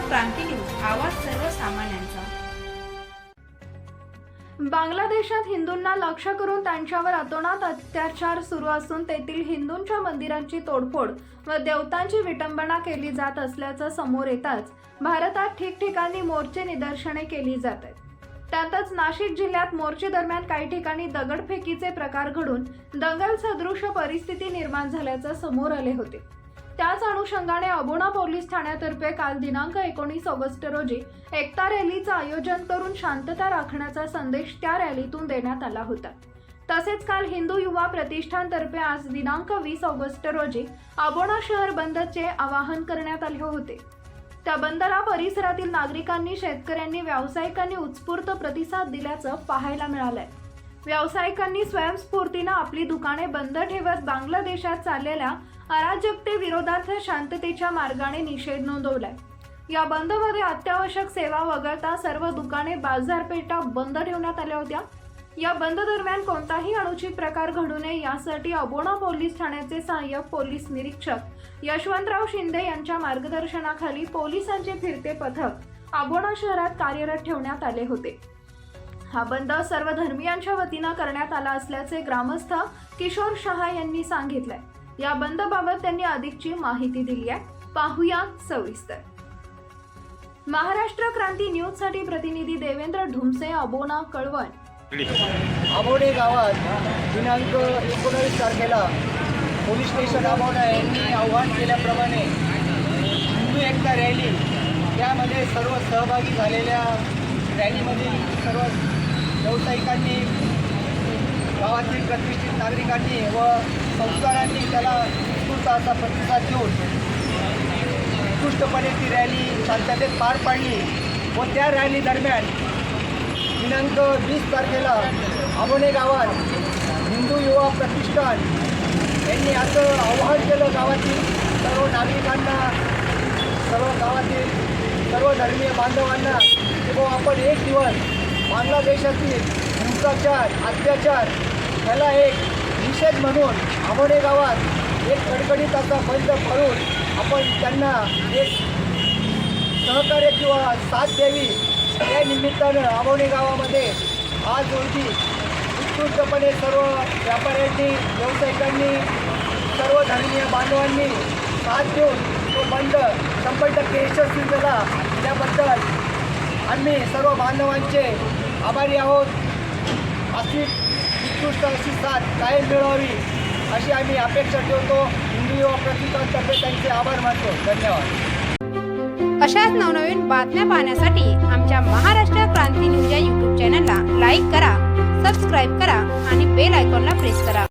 क्रांती news, आवाज सर्वसामान्यांचा। बांगलादेशात हिंदूंना लक्ष्य करून त्यांच्यावर अतोनात अत्याचार सुरू असून तेथील हिंदूंच्या मंदिरांची तोडफोड व देवतांची विटंबना केली जात असल्याचं समोर येताच भारतात ठिकठिकाणी मोर्चे निदर्शने केली जात आहेत। त्यातच नाशिक जिल्ह्यात मोर्चे दरम्यान काही ठिकाणी दगडफेकीचे प्रकार घडून दंगल सदृश परिस्थिती निर्माण झाल्याचं समोर आले होते। त्याच अनुषंगाने अबोना पोलीस ठाण्यातर्फे काल दिनांक 19 ऑगस्ट रोजी एकता रॅलीचं आयोजन करून शांतता राखण्याचा संदेश त्या रॅलीतून देण्यात आला होता। तसेच काल हिंदू युवा प्रतिष्ठानतर्फे आज दिनांक 20 ऑगस्ट रोजी अबोना शहर बंदचे आवाहन करण्यात आले होते। त्या बंदला परिसरातील नागरिकांनी, शेतकऱ्यांनी, व्यावसायिकांनी उत्स्फूर्त प्रतिसाद दिल्याचं पाहायला मिळालंय। व्यावसायिकांनी स्वयंस्फूर्तीने आपली दुकाने बंद ठेवत बांगलादेशात चाललेल्या अराजकते विरोधात शांततेच्या मार्गाने निषेध नोंदवलाय। या बंदमध्ये अत्यावश्यक सेवा वगळता सर्व दुकाने, बाजारपेठा बंद ठेवण्यात आल्या होत्या। या बंद दरम्यान कोणताही अनुचित प्रकार घडू नये यासाठी अबोना पोलीस ठाण्याचे सहाय्यक पोलीस निरीक्षक यशवंतराव शिंदे यांच्या मार्गदर्शनाखाली पोलिसांचे फिरते पथक अबोना शहरात कार्यरत ठेवण्यात आले होते। हा बंद सर्व धर्मियांच्या वतीने करण्यात आला असल्याचे ग्रामस्थ किशोर शहा यांनी सांगितलंय। या बंदबाबत त्यांनी अधिकची माहिती दिली आहे, पाहूया सविस्तर। महाराष्ट्र क्रांती न्यूज साठी प्रतिनिधी देवेंद्र ढुमसे, अबोना, कळवण। आंबोडे गावात दिनांक 19 तारखेला पोलीस स्टेशन अबोना यांनी आवाहन केल्याप्रमाणे हिंदू एकता रॅली, त्यामध्ये सर्व सहभागी झालेल्या रॅलीमधील सर्व व्यावसायिकांनी, गावातील प्रतिष्ठित नागरिकांनी व संस्थानांनी त्याला उत्स्फूर्त असा प्रतिसाद देऊन उत्कृष्टपणे ती रॅली शांततेत पार पाडली व त्या रॅली दरम्यान दिनांक 20 तारखेला अबोने गावात हिंदू युवा प्रतिष्ठान यांनी असं आवाहन केलं गावातील सर्व नागरिकांना, सर्व गावातील सर्व धर्मीय बांधवांना की बुवा आपण एक दिवस बांगलादेशातील हिंसाचार, अत्याचार याला एक निषेध म्हणून अबोने गावात एक कडकडीत असा बंद करून आपण त्यांना एक सहकार्य किंवा साथ द्यावी या निमित्तानं अबोने गावामध्ये आज रोजी उत्कृष्टपणे सर्व व्यापाऱ्यांनी, व्यावसायिकांनी, सर्व धर्मीय बांधवांनी साथ देऊन तो बंद 100% यशस्वी झाला। त्याबद्दल आम्ही सर्व बांधवांचे आभारी आहोत। अशी उत्कृष्ट अशी साथ कायम मिळावी अशी आम्ही अपेक्षा ठेवतो। हिंदू युवा प्रतिष्ठानतर्फे त्यांचे आभार मानतो। धन्यवाद। अशाच नवनवीन बातम्या पाहण्यासाठी आमच्या महाराष्ट्र क्रांती न्यूज या यूट्यूब चॅनलला लाईक करा, सबस्क्राईब करा आणि बेल आयकॉनला प्रेस करा।